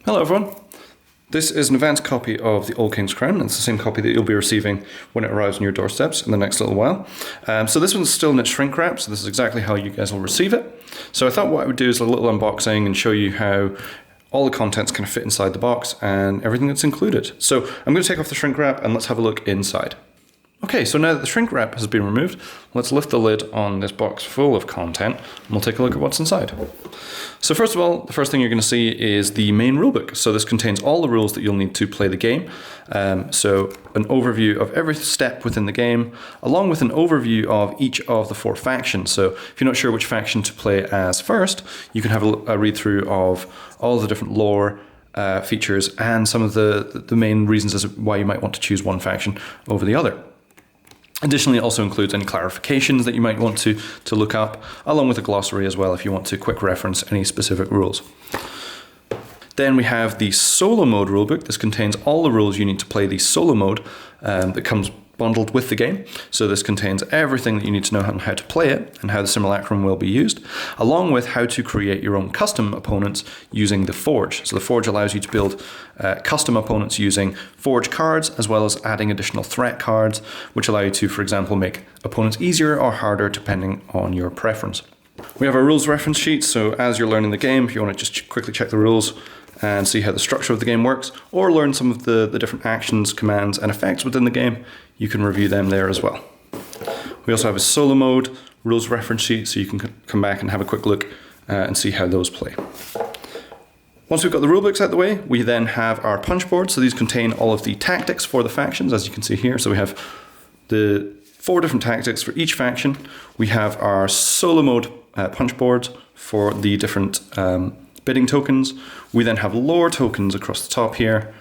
Hello everyone. This is an advanced copy of the Old King's Crown. It's the same copy that you'll be receiving when it arrives on your doorsteps in the next little while. So this one's still in its shrink wrap, so this is exactly how you guys will receive it. So I thought what I would do is a little unboxing and show you how all the contents kind of fit inside the box and everything that's included. So I'm going to take off the shrink wrap and let's have a look inside. Okay, so now that the shrink wrap has been removed, let's lift the lid on this box full of content and we'll take a look at what's inside. So first of all, the first thing you're going to see is the main rulebook. So this contains all the rules that you'll need to play the game. So an overview of every step within the game, along with an overview of each of the 4 factions. So if you're not sure which faction to play as first, you can have a read through of all the different lore features and some of the main reasons as to why you might want to choose one faction over the other. Additionally, it also includes any clarifications that you might want to look up, along with a glossary as well if you want to quick reference any specific rules. Then we have the solo mode rulebook. This contains all the rules you need to play the solo mode that comes bundled with the game. So this contains everything that you need to know on how to play it and how the simulacrum will be used, along with how to create your own custom opponents using the Forge. So the Forge allows you to build custom opponents using Forge cards, as well as adding additional threat cards, which allow you to, for example, make opponents easier or harder depending on your preference. We have our rules reference sheet, so as you're learning the game, if you want to just quickly check the rules and see how the structure of the game works, or learn some of the different actions, commands, and effects within the game, you can review them there as well. We also have a solo mode rules reference sheet, so you can come back and have a quick look and see how those play. Once we've got the rulebooks out of the way, we then have our punch boards. So these contain all of the tactics for the factions, as you can see here. So we have the 4 different tactics for each faction. We have our solo mode punch board for the different bidding tokens. We then have lore tokens across the top here,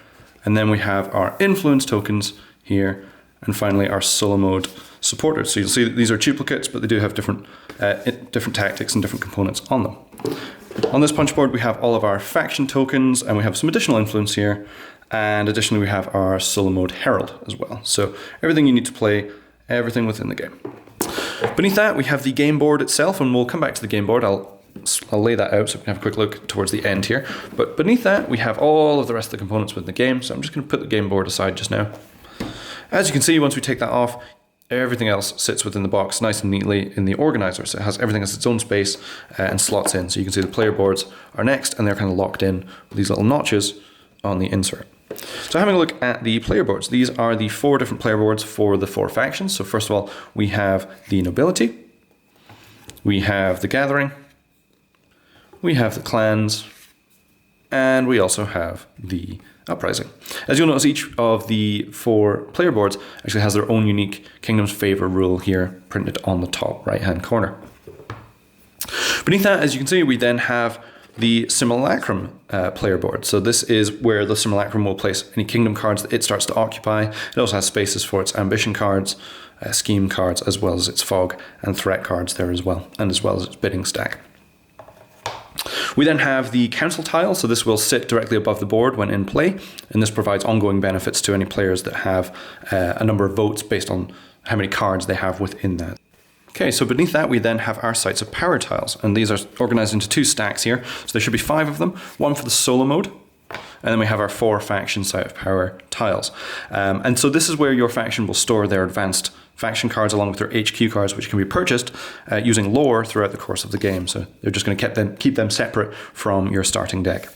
and then we have our influence tokens here, and finally our solo mode supporters. So you'll see that these are duplicates, but they do have different tactics and different components on them. On this punch board we have all of our faction tokens, and we have some additional influence here, and additionally we have our solo mode herald as well. So everything you need to play, everything within the game. Beneath that we have the game board itself, and we'll come back to the game board. I'll lay that out so we can have a quick look towards the end here. But beneath that, we have all of the rest of the components within the game. So I'm just going to put the game board aside just now. As you can see, once we take that off, everything else sits within the box nice and neatly in the organizer. So it has everything has its own space and slots in. So you can see the player boards are next, and they're kind of locked in with these little notches on the insert. So having a look at the player boards, these are the 4 different player boards for the 4 factions. So first of all, we have the nobility, we have the gathering, we have the clans, and we also have the uprising. As you'll notice, each of the 4 player boards actually has their own unique Kingdom's Favor rule here printed on the top right-hand corner. Beneath that, as you can see, we then have the simulacrum player board. So this is where the simulacrum will place any kingdom cards that it starts to occupy. It also has spaces for its ambition cards, scheme cards, as well as its fog and threat cards there as well, and as well as its bidding stack. We then have the council tile, so this will sit directly above the board when in play, and this provides ongoing benefits to any players that have a number of votes based on how many cards they have within that. Okay, so beneath that we then have our sites of power tiles, and these are organized into 2 stacks here, so there should be 5 of them, one for the solo mode, and then we have our 4 faction site of power tiles. And so this is where your faction will store their advanced faction cards along with their HQ cards, which can be purchased using lore throughout the course of the game. So they're just going to keep them separate from your starting deck.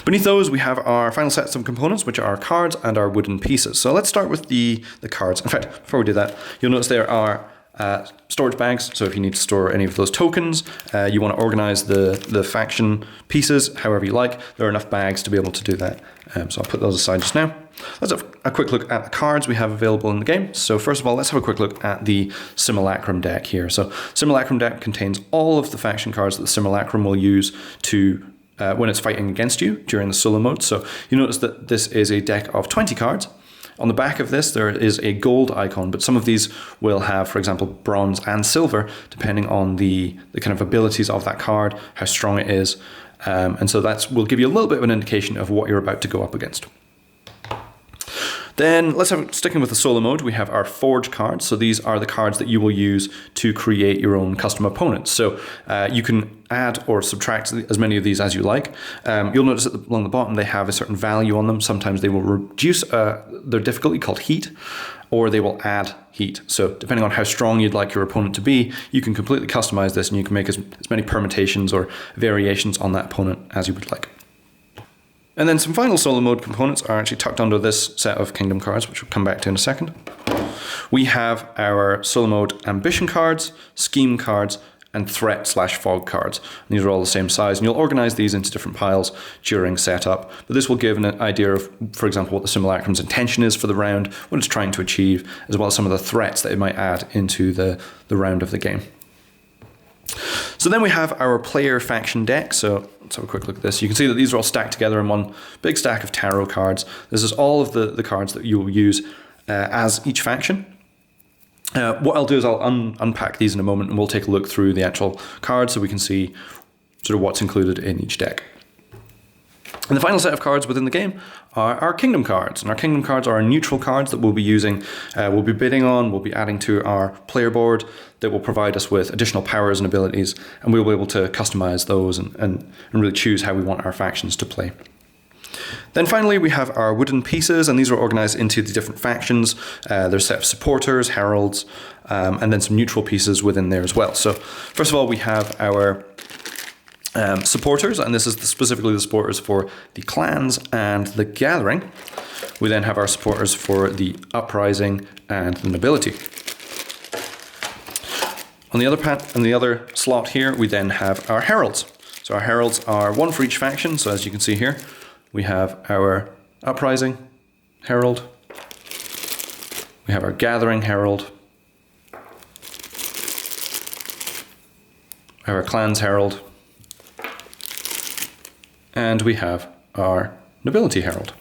Beneath those we have our final sets of components, which are our cards and our wooden pieces. So let's start with the cards. In fact, before we do that, you'll notice there are storage bags. So if you need to store any of those tokens, you want to organize the faction pieces however you like, there are enough bags to be able to do that. So I'll put those aside just now. Let's have a quick look at the cards we have available in the game. So first of all, let's have a quick look at the Simulacrum deck here. So Simulacrum deck contains all of the faction cards that the Simulacrum will use to when it's fighting against you during the solo mode. So you notice that this is a deck of 20 cards. On the back of this, there is a gold icon, but some of these will have, for example, bronze and silver, depending on the kind of abilities of that card, how strong it is. And so that will give you a little bit of an indication of what you're about to go up against. Then sticking with the solo mode, we have our forge cards. So these are the cards that you will use to create your own custom opponents. So you can add or subtract as many of these as you like. You'll notice that along the bottom they have a certain value on them. Sometimes they will reduce their difficulty, called heat, or they will add heat. So depending on how strong you'd like your opponent to be, you can completely customize this and you can make as many permutations or variations on that opponent as you would like. And then some final solo mode components are actually tucked under this set of kingdom cards, which we'll come back to in a second. We have our solo mode ambition cards, scheme cards, and threat/fog cards. And these are all the same size, and you'll organize these into different piles during setup. But this will give an idea of, for example, what the simulacrum's intention is for the round, what it's trying to achieve, as well as some of the threats that it might add into the round of the game. So then we have our player faction deck. So let's have a quick look at this. You can see that these are all stacked together in one big stack of tarot cards. This is all of the cards that you will use as each faction. What I'll do is I'll unpack these in a moment and we'll take a look through the actual cards so we can see sort of what's included in each deck. And the final set of cards within the game are our kingdom cards. And our kingdom cards are our neutral cards that we'll be using, we'll be bidding on, we'll be adding to our player board that will provide us with additional powers and abilities, and we'll be able to customize those and really choose how we want our factions to play. Then finally we have our wooden pieces, and these are organized into the different factions. There's a set of supporters, heralds, and then some neutral pieces within there as well. So first of all we have our supporters, and this is specifically the supporters for the clans and the gathering. We then have our supporters for the uprising and the nobility. On the other slot here, we then have our heralds. So our heralds are one for each faction. So as you can see here, we have our uprising herald, we have our gathering herald, we have our clans herald, and we have our nobility herald.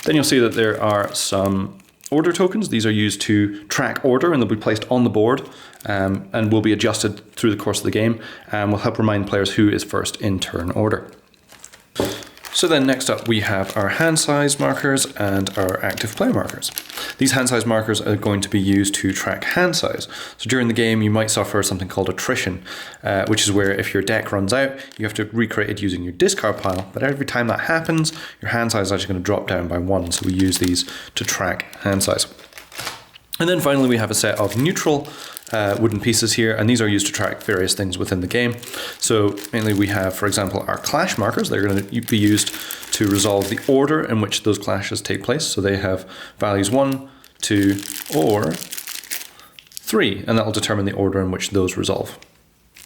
Then you'll see that there are some order tokens. These are used to track order, and they'll be placed on the board and will be adjusted through the course of the game and will help remind players who is first in turn order. So then next up we have our hand size markers and our active player markers. These hand size markers are going to be used to track hand size. So during the game you might suffer something called attrition, which is where if your deck runs out, you have to recreate it using your discard pile, but every time that happens, your hand size is actually going to drop down by 1, so we use these to track hand size. And then finally we have a set of neutral wooden pieces here, and these are used to track various things within the game. So mainly we have, for example, our clash markers. They're going to be used to resolve the order in which those clashes take place. So they have values 1, 2, or 3, and that will determine the order in which those resolve.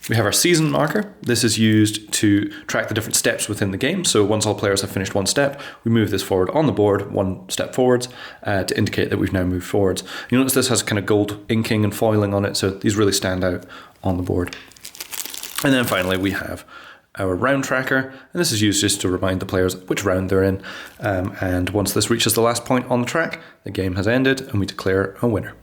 We have our season marker. This is used to track the different steps within the game. So once all players have finished one step, we move this forward on the board, one step forwards, to indicate that we've now moved forwards. You notice this has kind of gold inking and foiling on it, so these really stand out on the board. And then finally we have our round tracker, and this is used just to remind the players which round they're in. And once this reaches the last point on the track, the game has ended and we declare a winner.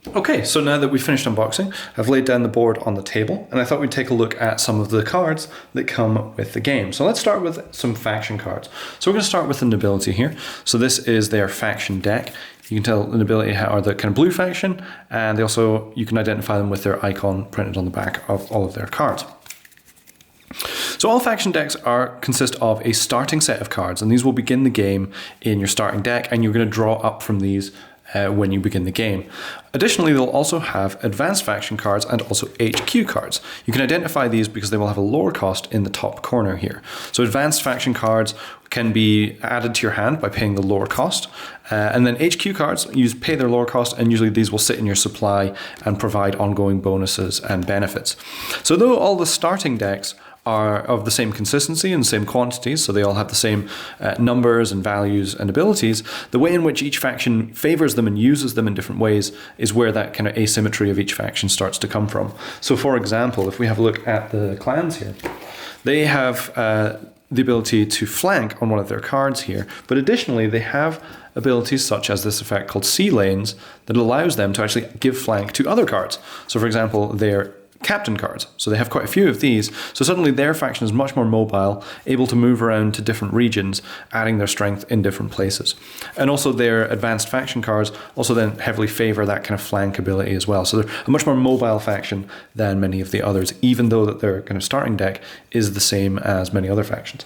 Okay, so now that we've finished unboxing, I've laid down the board on the table, and I thought we'd take a look at some of the cards that come with the game. So let's start with some faction cards. So we're going to start with the nobility here. So this is their faction deck. You can tell the nobility are the kind of blue faction, and you can identify them with their icon printed on the back of all of their cards. So all faction decks consist of a starting set of cards, and these will begin the game in your starting deck, and you're going to draw up from these when you begin the game. Additionally, they'll also have advanced faction cards and also HQ cards. You can identify these because they will have a lower cost in the top corner here. So advanced faction cards can be added to your hand by paying the lower cost. And then HQ cards, you pay their lower cost, and usually these will sit in your supply and provide ongoing bonuses and benefits. So though all the starting decks are of the same consistency and same quantities, so they all have the same numbers and values and abilities, the way in which each faction favors them and uses them in different ways is where that kind of asymmetry of each faction starts to come from. So for example, if we have a look at the clans here, they have the ability to flank on one of their cards here, but additionally they have abilities such as this effect called sea lanes that allows them to actually give flank to other cards. So for example, their captain cards. So they have quite a few of these. So suddenly their faction is much more mobile, able to move around to different regions, adding their strength in different places. And also their advanced faction cards also then heavily favor that kind of flank ability as well. So they're a much more mobile faction than many of the others, even though that their kind of starting deck is the same as many other factions.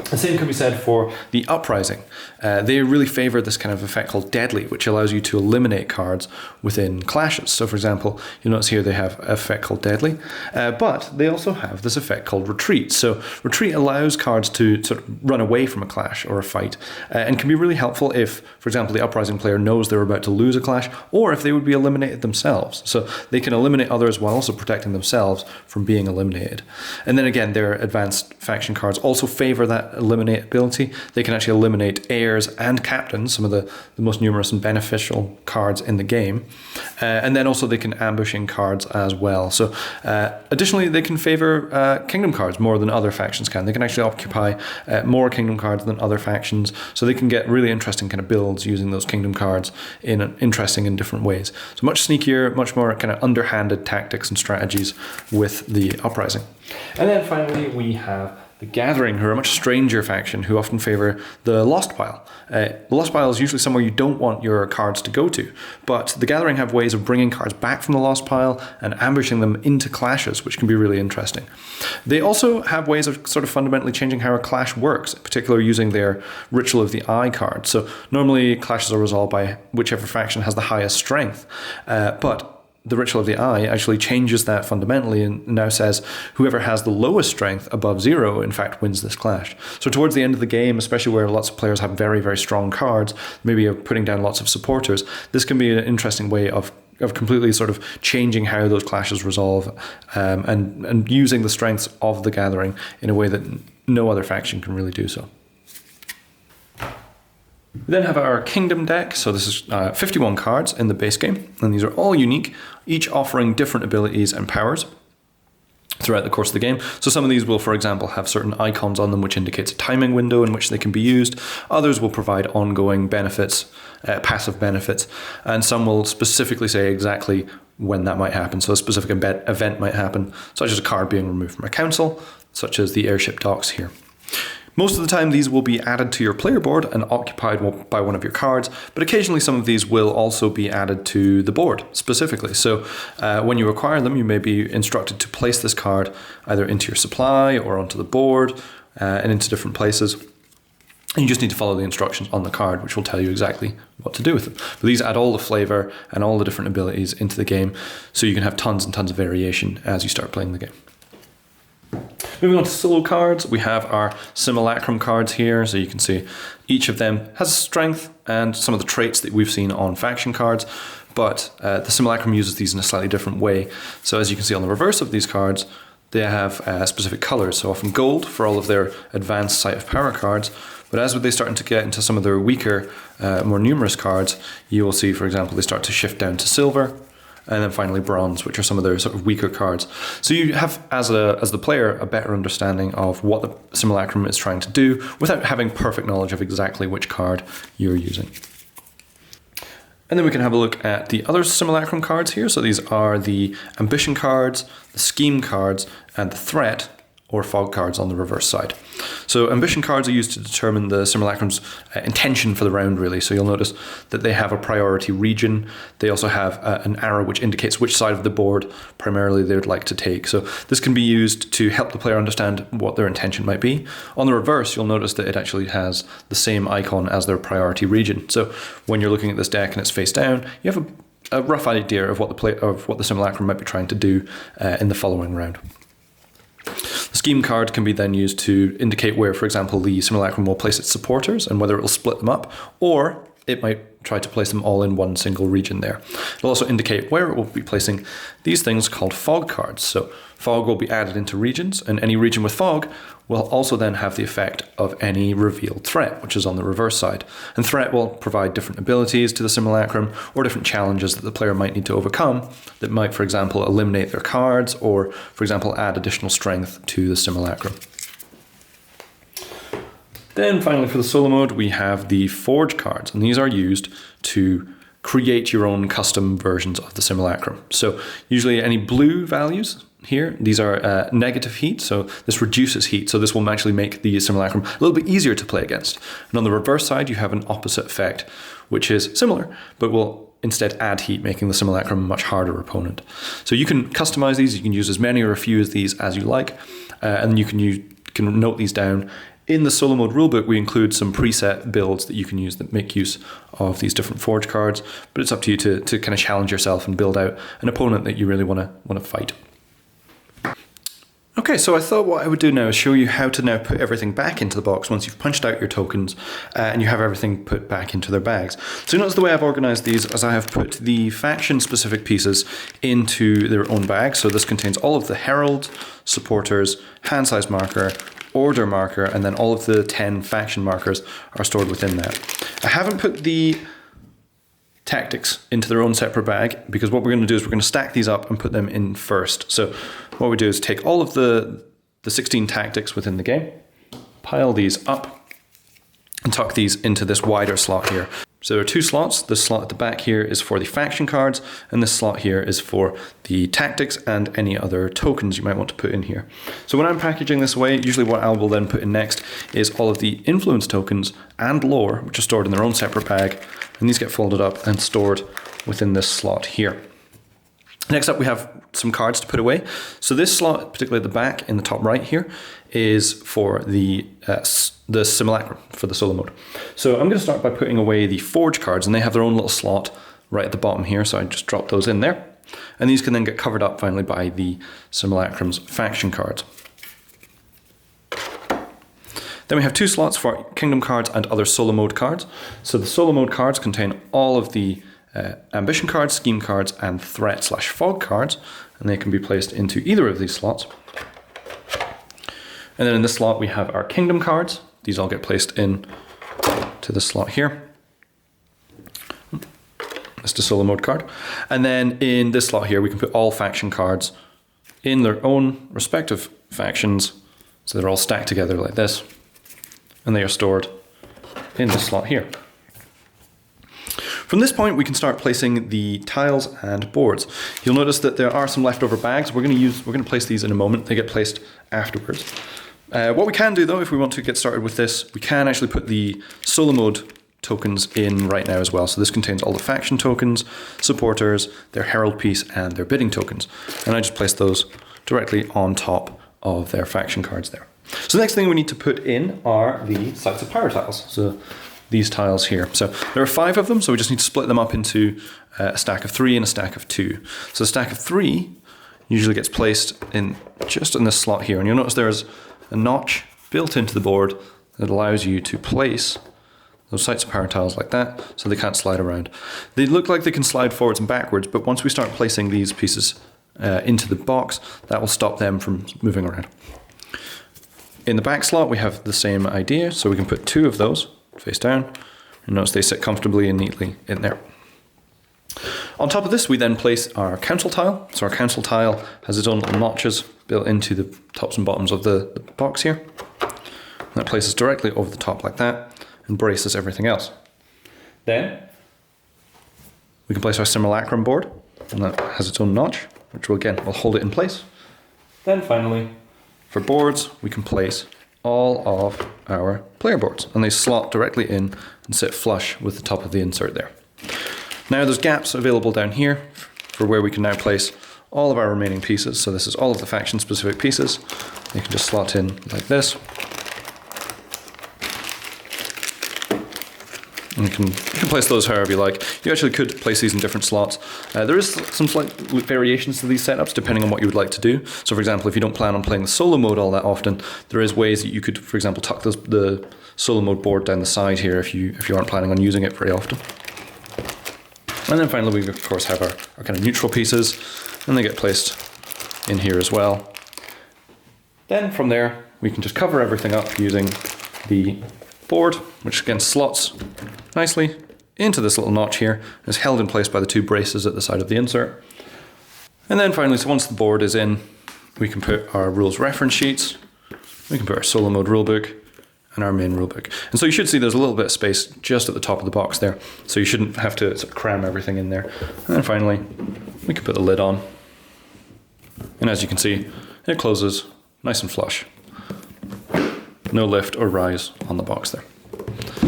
The same can be said for the Uprising. They really favor this kind of effect called Deadly, which allows you to eliminate cards within clashes. So for example, you'll notice here they have an effect called Deadly, but they also have this effect called Retreat. So Retreat allows cards to sort of run away from a clash or a fight, and can be really helpful if, for example, the Uprising player knows they're about to lose a clash, or if they would be eliminated themselves. So they can eliminate others while also protecting themselves from being eliminated. And then again, their advanced faction cards also favor that eliminate ability. They can actually eliminate heirs and captains, some of the most numerous and beneficial cards in the game. And then also they can ambush in cards as well. So additionally, they can favor kingdom cards more than other factions can. They can actually occupy more kingdom cards than other factions. So they can get really interesting kind of builds using those kingdom cards in interesting and different ways. So much sneakier, much more kind of underhanded tactics and strategies with the Uprising. And then finally, we have the Gathering, who are a much stranger faction, who often favor the Lost Pile. The Lost Pile is usually somewhere you don't want your cards to go to, but the Gathering have ways of bringing cards back from the Lost Pile and ambushing them into clashes, which can be really interesting. They also have ways of sort of fundamentally changing how a clash works, in particular using their Ritual of the Eye card. So normally clashes are resolved by whichever faction has the highest strength, but the Ritual of the Eye actually changes that fundamentally and now says whoever has the lowest strength above 0 in fact wins this clash. So towards the end of the game, especially where lots of players have very, very strong cards, maybe are putting down lots of supporters, this can be an interesting way of completely sort of changing how those clashes resolve, and using the strengths of the Gathering in a way that no other faction can really do so. We then have our Kingdom deck. So this is 51 cards in the base game, and these are all unique, each offering different abilities and powers throughout the course of the game. So some of these will, for example, have certain icons on them which indicates a timing window in which they can be used. Others will provide ongoing benefits, passive benefits, and some will specifically say exactly when that might happen. So a specific event might happen, such as a card being removed from a council, such as the airship docks here. Most of the time these will be added to your player board and occupied by one of your cards, but occasionally some of these will also be added to the board specifically. So when you acquire them, you may be instructed to place this card either into your supply or onto the board and into different places. And you just need to follow the instructions on the card, which will tell you exactly what to do with them. But these add all the flavor and all the different abilities into the game, so you can have tons and tons of variation as you start playing the game. Moving on to solo cards, we have our Simulacrum cards here. So you can see each of them has a strength and some of the traits that we've seen on faction cards, but the Simulacrum uses these in a slightly different way. So as you can see on the reverse of these cards, they have specific colors. So often gold for all of their advanced Site of Power cards. But as they start to get into some of their weaker, more numerous cards, you will see, for example, they start to shift down to silver. And then finally bronze, which are some of their sort of weaker cards. So you have, as the player, a better understanding of what the Simulacrum is trying to do without having perfect knowledge of exactly which card you're using. And then we can have a look at the other Simulacrum cards here. So these are the Ambition cards, the Scheme cards, and the Threat or Fog cards on the reverse side. So Ambition cards are used to determine the Simulacrum's intention for the round, really. So you'll notice that they have a priority region. They also have an arrow which indicates which side of the board primarily they would like to take. So this can be used to help the player understand what their intention might be. On the reverse, you'll notice that it actually has the same icon as their priority region. So when you're looking at this deck and it's face down, you have a rough idea of what the Simulacrum might be trying to do in the following round. The Scheme card can be then used to indicate where, for example, the Simulacrum will place its supporters and whether it will split them up, or it might try to place them all in one single region there. It'll also indicate where it will be placing these things called Fog cards. So Fog will be added into regions, and any region with Fog will also then have the effect of any revealed threat, which is on the reverse side. And Threat will provide different abilities to the Simulacrum or different challenges that the player might need to overcome that might, for example, eliminate their cards or, for example, add additional strength to the Simulacrum. Then finally for the solo mode, we have the Forge cards, and these are used to create your own custom versions of the simulacrum. So usually any blue values here, these are negative heat, so this reduces heat, so this will actually make the simulacrum a little bit easier to play against. And on the reverse side, you have an opposite effect, which is similar, but will instead add heat, making the simulacrum a much harder opponent. So you can customize these, you can use as many or a few of these as you like, and you can note these down. In the solo mode rulebook, we include some preset builds that you can use that make use of these different forge cards, but it's up to you to kind of challenge yourself and build out an opponent that you really want to fight. Okay, so I thought what I would do now is show you how to now put everything back into the box once you've punched out your tokens and you have everything put back into their bags. So notice the way I've organized these as I have put the faction specific pieces into their own bag. So this contains all of the herald, supporters, hand size marker, order marker, and then all of the 10 faction markers are stored within that. I haven't put the tactics into their own separate bag because what we're going to do is we're going to stack these up and put them in first. So what we do is take all of the 16 tactics within the game, pile these up and tuck these into this wider slot here. So there are two slots. This slot at the back here is for the faction cards, and this slot here is for the tactics and any other tokens you might want to put in here. So when I'm packaging this away, usually what I will then put in next is all of the influence tokens and lore, which are stored in their own separate bag, and these get folded up and stored within this slot here. Next up, we have some cards to put away. So this slot, particularly at the back in the top right here, is for the simulacrum for the solo mode. So I'm going to start by putting away the forge cards, and they have their own little slot right at the bottom here. So I just drop those in there, and these can then get covered up finally by the simulacrum's faction cards. Then we have two slots for kingdom cards and other solo mode cards. So the solo mode cards contain all of the ambition cards, scheme cards, and threat/fog cards, and they can be placed into either of these slots. And then in this slot we have our kingdom cards. These all get placed in to the slot here. That's the solo mode card. And then in this slot here we can put all faction cards in their own respective factions, so they're all stacked together like this, and they are stored in this slot here. From this point, we can start placing the tiles and boards. You'll notice that there are some leftover bags. We're going to place these in a moment. They get placed afterwards. What we can do though, if we want to get started with this, we can actually put the solo mode tokens in right now as well. So this contains all the faction tokens, supporters, their herald piece, and their bidding tokens. And I just place those directly on top of their faction cards there. So the next thing we need to put in are the sites of power tiles. So these tiles here. So there are 5 of them, so we just need to split them up into a stack of 3 and a stack of 2. So the stack of 3 usually gets placed in just in this slot here, and you'll notice there's a notch built into the board that allows you to place those sites of power tiles like that, so they can't slide around. They look like they can slide forwards and backwards, but once we start placing these pieces into the box, that will stop them from moving around. In the back slot, we have the same idea, so we can put 2 of those face down, and notice they sit comfortably and neatly in there. On top of this, we then place our council tile. So our council tile has its own little notches built into the tops and bottoms of the box here. And that places directly over the top like that and braces everything else. Then we can place our simulacrum board, and that has its own notch, which will hold it in place. Then finally, for boards, we can place all of our player boards, and they slot directly in and sit flush with the top of the insert there. Now there's gaps available down here for where we can now place all of our remaining pieces. So this is all of the faction specific pieces. They can just slot in like this. And you can place those however you like. You actually could place these in different slots. There is some slight variations to these setups depending on what you would like to do. So for example, if you don't plan on playing the solo mode all that often, there is ways that you could, for example, tuck the solo mode board down the side here if you aren't planning on using it very often. And then finally we of course have our kind of neutral pieces, and they get placed in here as well. Then from there we can just cover everything up using the board, which again slots nicely into this little notch here, and is held in place by the 2 braces at the side of the insert. And then finally, so once the board is in, we can put our rules reference sheets, we can put our solo mode rulebook, and our main rulebook. And so you should see there's a little bit of space just at the top of the box there. So you shouldn't have to sort of cram everything in there. And then finally, we can put the lid on. And as you can see, it closes nice and flush. No lift or rise on the box there.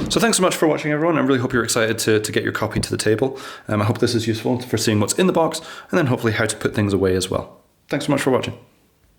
So thanks so much for watching, everyone. I really hope you're excited to get your copy to the table. I hope this is useful for seeing what's in the box and then hopefully how to put things away as well. Thanks so much for watching.